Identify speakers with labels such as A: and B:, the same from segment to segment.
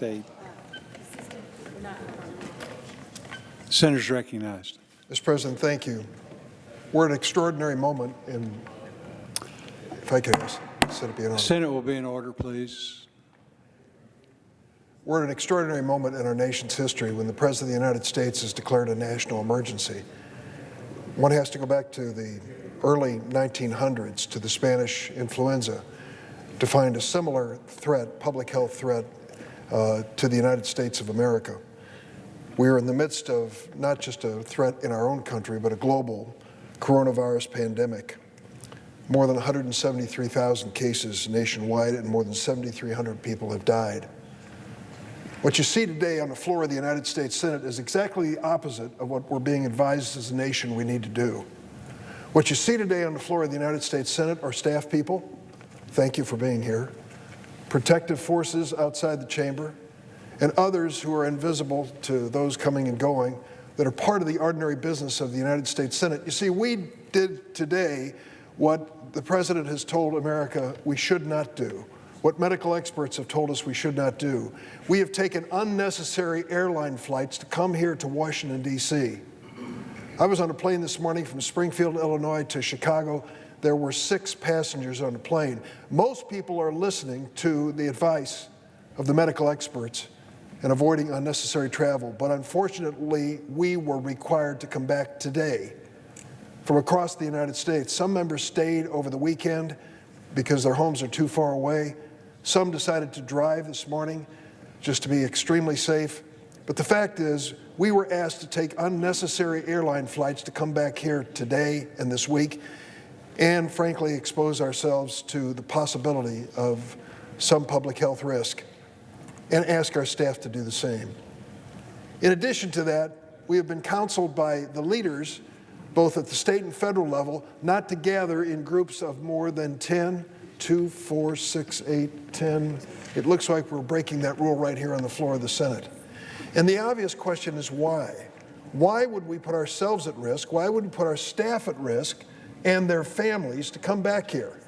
A: The Senator's recognized.
B: Mr. President, thank you. We're at an extraordinary moment in, if I could set it be in order.
A: The Senate will be in order, please.
B: We're at an extraordinary moment in our nation's history when the President of the United States has declared a national emergency. One has to go back to the early 1900s, to the Spanish influenza, to find a similar threat, public health threat, to the United States of America. We are in the midst of not just a threat in our own country, but a global coronavirus pandemic. More than 173,000 cases nationwide and more than 7,300 people have died. What you see today on the floor of the United States Senate is exactly the opposite of what we're being advised as a nation we need to do. What you see today on the floor of the United States Senate are staff people. Thank you for being here. Protective forces outside the chamber, and others who are invisible to those coming and going that are part of the ordinary business of the United States Senate. You see, we did today what the President has told America we should not do, what medical experts have told us we should not do. We have taken unnecessary airline flights to come here to Washington, D.C. I was on a plane this morning from Springfield, Illinois to Chicago. There were 6 passengers on the plane. Most people are listening to the advice of the medical experts and avoiding unnecessary travel. But unfortunately, we were required to come back today from across the United States. Some members stayed over the weekend because their homes are too far away. Some decided to drive this morning just to be extremely safe. But the fact is, we were asked to take unnecessary airline flights to come back here today and this week, and frankly expose ourselves to the possibility of some public health risk, and ask our staff to do the same. In addition to that, we have been counseled by the leaders, both at the state and federal level, not to gather in groups of more than 10, 2, 4, 6, 8, 10. It looks like we're breaking that rule right here on the floor of the Senate. And the obvious question is why? Why would we put ourselves at risk? Why would we put our staff at risk and their families to come back here?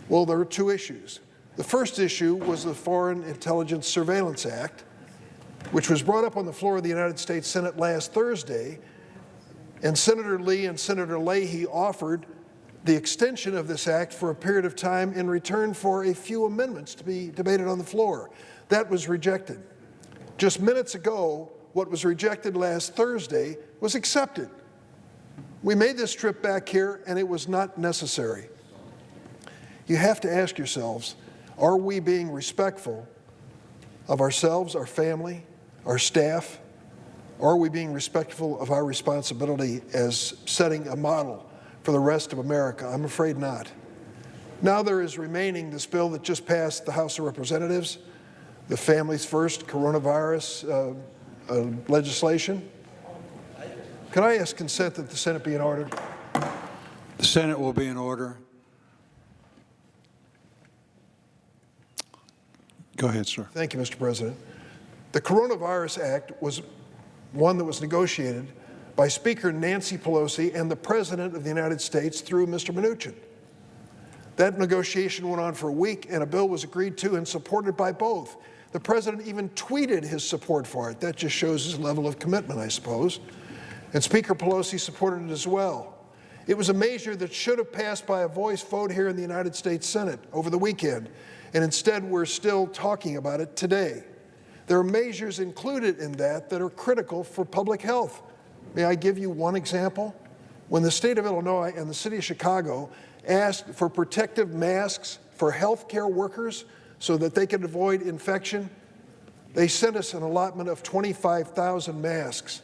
B: Well, there are 2 issues. The first issue was the Foreign Intelligence Surveillance Act, which was brought up on the floor of the United States Senate last Thursday, and Senator Lee and Senator Leahy offered the extension of this act for a period of time in return for a few amendments to be debated on the floor. That was rejected. Just minutes ago, what was rejected last Thursday was accepted. We made this trip back here, and it was not necessary. You have to ask yourselves, are we being respectful of ourselves, our family, our staff? Are we being respectful of our responsibility as setting a model for the rest of America? I'm afraid not. Now there is remaining this bill that just passed the House of Representatives, the Families First coronavirus legislation. Can I ask consent that the Senate be in order?
A: The Senate will be in order. Go ahead, sir.
B: Thank you, Mr. President. The Coronavirus Act was one that was negotiated by Speaker Nancy Pelosi and the President of the United States through Mr. Mnuchin. That negotiation went on for a week, and a bill was agreed to and supported by both. The President even tweeted his support for it. That just shows his level of commitment, I suppose. And Speaker Pelosi supported it as well. It was a measure that should have passed by a voice vote here in the United States Senate over the weekend, and instead we're still talking about it today. There are measures included in that are critical for public health. May I give you one example? When the state of Illinois and the city of Chicago asked for protective masks for healthcare workers so that they could avoid infection, they sent us an allotment of 25,000 masks.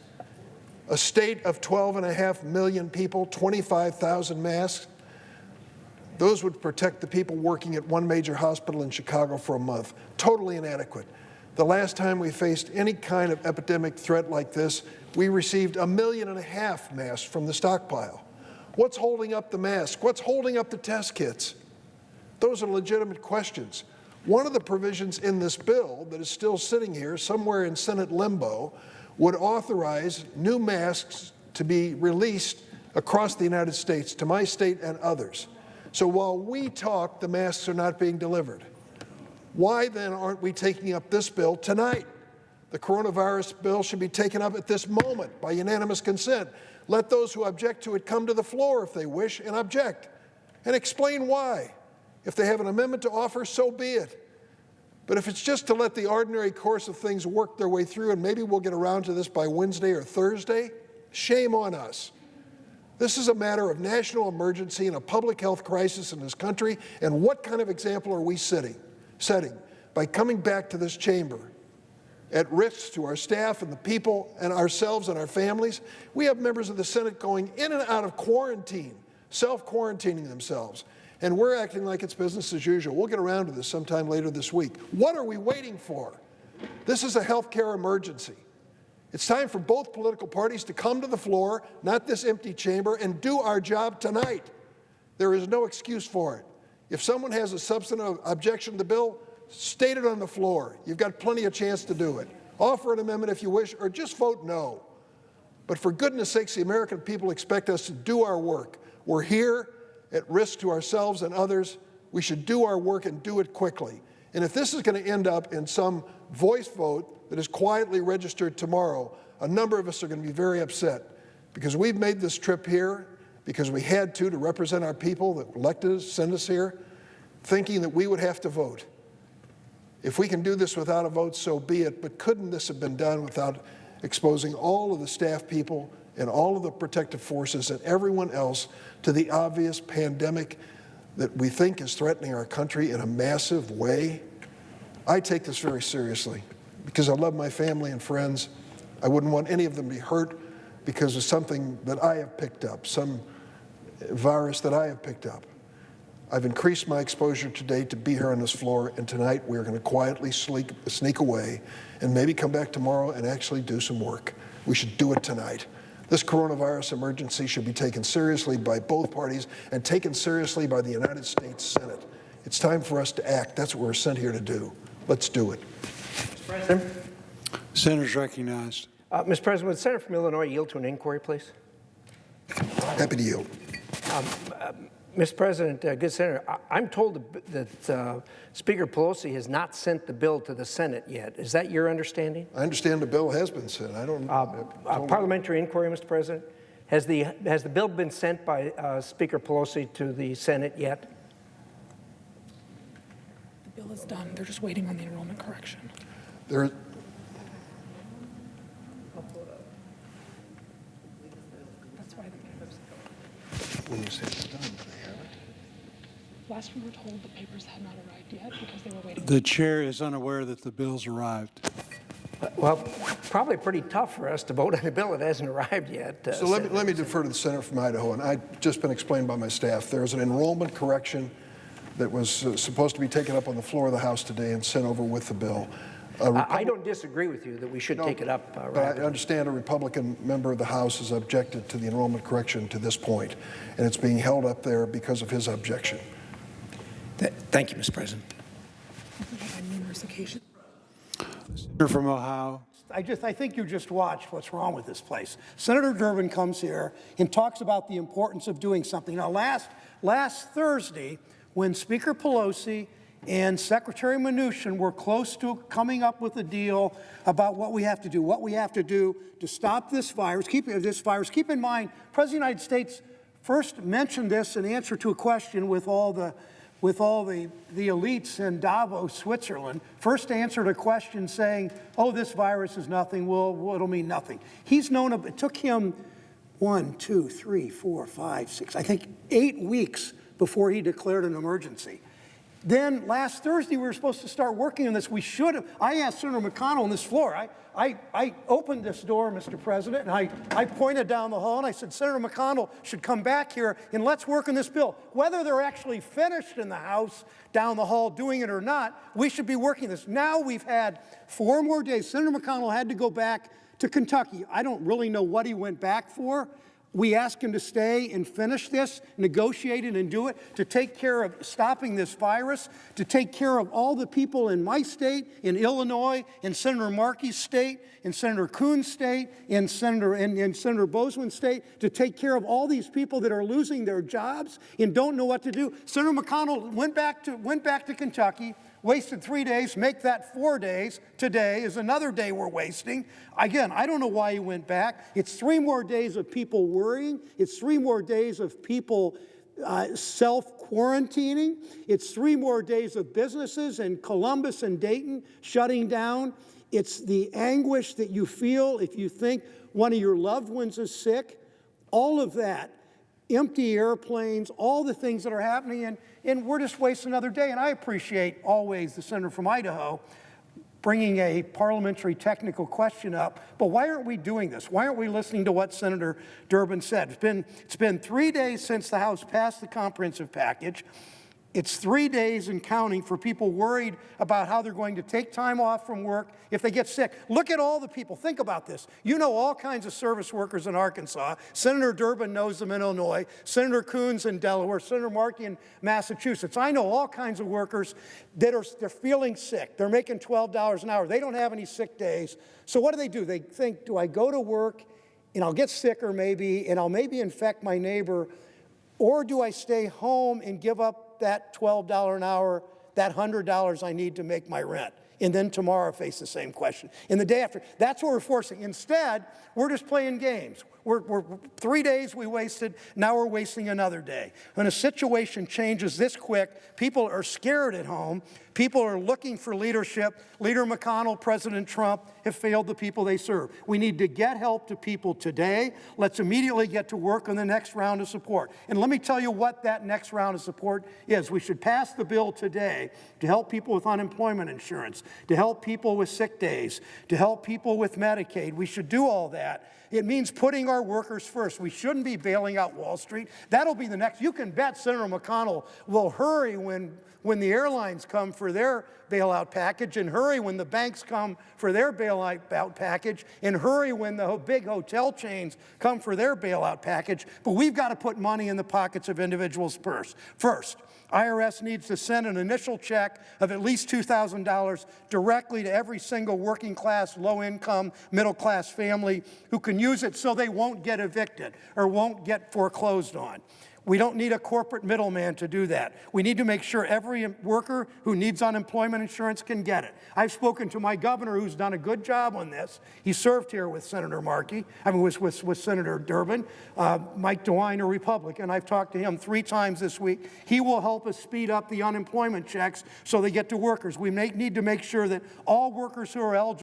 B: A state of 12.5 million people, 25,000 masks. Those would protect the people working at one major hospital in Chicago for a month. Totally inadequate. The last time we faced any kind of epidemic threat like this, we received 1.5 million masks from the stockpile. What's holding up the masks? What's holding up the test kits? Those are legitimate questions. One of the provisions in this bill that is still sitting here somewhere in Senate limbo would authorize new masks to be released across the United States, to my state and others. So while we talk, the masks are not being delivered. Why then aren't we taking up this bill tonight? The coronavirus bill should be taken up at this moment by unanimous consent. Let those who object to it come to the floor if they wish and object, and explain why. If they have an amendment to offer, so be it. But if it's just to let the ordinary course of things work their way through and maybe we'll get around to this by Wednesday or Thursday, shame on us. This is a matter of national emergency and a public health crisis in this country, and what kind of example are we setting by coming back to this chamber at risk to our staff and the people and ourselves and our families? We have members of the Senate going in and out of quarantine, self-quarantining themselves, and we're acting like it's business as usual. We'll get around to this sometime later this week. What are we waiting for? This is a health care emergency. It's time for both political parties to come to the floor, not this empty chamber, and do our job tonight. There is no excuse for it. If someone has a substantive objection to the bill, state it on the floor. You've got plenty of chance to do it. Offer an amendment if you wish, or just vote no. But for goodness sakes, the American people expect us to do our work. We're here at risk to ourselves and others. We should do our work and do it quickly. And if this is going to end up in some voice vote that is quietly registered tomorrow, a number of us are going to be very upset, because we've made this trip here because we had to represent our people that elected us, sent us here, thinking that we would have to vote. If we can do this without a vote, so be it, but couldn't this have been done without exposing all of the staff people and all of the protective forces and everyone else to the obvious pandemic that we think is threatening our country in a massive way? I take this very seriously because I love my family and friends. I wouldn't want any of them to be hurt because of something that I have picked up, some virus that I have picked up. I've increased my exposure today to be here on this floor, and tonight we're going to quietly sneak away and maybe come back tomorrow and actually do some work. We should do it tonight. This coronavirus emergency should be taken seriously by both parties and taken seriously by the United States Senate. It's time for us to act. That's what we're sent here to do. Let's do it.
C: Mr. President.
A: Senator's recognized.
C: Mr. President, would the Senator from Illinois yield to an inquiry, please?
B: Happy to yield.
C: Mr. President, good Senator, I'm told that Speaker Pelosi has not sent the bill to the Senate yet. Is that your understanding?
B: I understand the bill has been sent. I don't.
C: Parliamentary inquiry, Mr. President. Has the bill been sent by Speaker Pelosi to the Senate yet?
D: The bill is done. They're just waiting on the enrollment correction.
B: There.
D: That's why the papers.
B: When you say it's done, do they have it?
D: Last we were told, the papers had not arrived yet because they were waiting.
A: The chair is unaware that the bill's arrived.
C: Well, probably pretty tough for us to vote on a bill that hasn't arrived yet.
B: So let me defer to the senator from Idaho, and I've just been explained by my staff. There's an enrollment correction that was supposed to be taken up on the floor of the House today and sent over with the bill.
C: I don't disagree with you that we should take it up.
B: But I understand a Republican member of the House has objected to the enrollment correction to this point, and it's being held up there because of his objection.
C: Thank you, Mr. President.
D: On numerous occasions.
A: Senator from Ohio.
E: I think you just watched what's wrong with this place. Senator Durbin comes here and talks about the importance of doing something. Now, last Thursday, when Speaker Pelosi and Secretary Mnuchin were close to coming up with a deal about what we have to do to stop this virus. Keep in mind, President of the United States first mentioned this in answer to a question with all the elites in Davos, Switzerland. First answered a question saying, "Oh, this virus is nothing. Well, it'll mean nothing." He's known it took him 1, 2, 3, 4, 5, 6, I think 8 weeks before he declared an emergency. Then last Thursday, we were supposed to start working on this. We should have. I asked Senator McConnell on this floor. I opened this door, Mr. President, and I pointed down the hall, and I said, Senator McConnell should come back here, and let's work on this bill. Whether they're actually finished in the House down the hall doing it or not, we should be working this. Now we've had 4 more days. Senator McConnell had to go back to Kentucky. I don't really know what he went back for. We asked him to stay and finish this, negotiate it and do it, to take care of stopping this virus, to take care of all the people in my state, in Illinois, in Senator Markey's state, in Senator Coon's state, in Senator Bozeman's state, to take care of all these people that are losing their jobs and don't know what to do. Senator McConnell went back to Kentucky, wasted 3 days, make that 4 days. Today is another day we're wasting. Again, I don't know why he went back. It's 3 more days of people worrying. It's 3 more days of people self-quarantining. It's 3 more days of businesses in Columbus and Dayton shutting down. It's the anguish that you feel if you think one of your loved ones is sick. All of that, empty airplanes, all the things that are happening, and we're just wasting another day. And I appreciate always the senator from Idaho bringing a parliamentary technical question up, but why aren't we doing this? Why aren't we listening to what Senator Durbin said? It's been 3 days since the House passed the comprehensive package. It's 3 days and counting for people worried about how they're going to take time off from work if they get sick. Look at all the people. Think about this. You know all kinds of service workers in Arkansas. Senator Durbin knows them in Illinois. Senator Coons in Delaware. Senator Markey in Massachusetts. I know all kinds of workers that they're feeling sick. They're making $12 an hour. They don't have any sick days. So what do? They think, do I go to work and I'll get sicker maybe, and I'll maybe infect my neighbor, or do I stay home and give up that $12 an hour, that $100 I need to make my rent, and then tomorrow face the same question, and the day after? That's what we're forcing. Instead, we're just playing games. We're 3 days we wasted, now we're wasting another day. When a situation changes this quick, people are scared at home. People are looking for leadership. Leader McConnell, President Trump have failed the people they serve. We need to get help to people today. Let's immediately get to work on the next round of support. And let me tell you what that next round of support is. We should pass the bill today to help people with unemployment insurance, to help people with sick days, to help people with Medicaid. We should do all that. It means putting our workers first. We shouldn't be bailing out Wall Street. That'll be the next. You can bet Senator McConnell will hurry when the airlines come for their bailout package, and hurry when the banks come for their bailout package, and hurry when the big hotel chains come for their bailout package. But we've got to put money in the pockets of individuals first. IRS needs to send an initial check of at least $2,000 directly to every single working class, low income, middle class family who can use it so they won't get evicted or won't get foreclosed on. We don't need a corporate middleman to do that. We need to make sure every worker who needs unemployment insurance can get it. I've spoken to my governor, who's done a good job on this. He served here with Senator Markey, with Senator Durbin. Mike DeWine, a Republican. I've talked to him 3 times this week. He will help us speed up the unemployment checks so they get to workers. We need to make sure that all workers who are eligible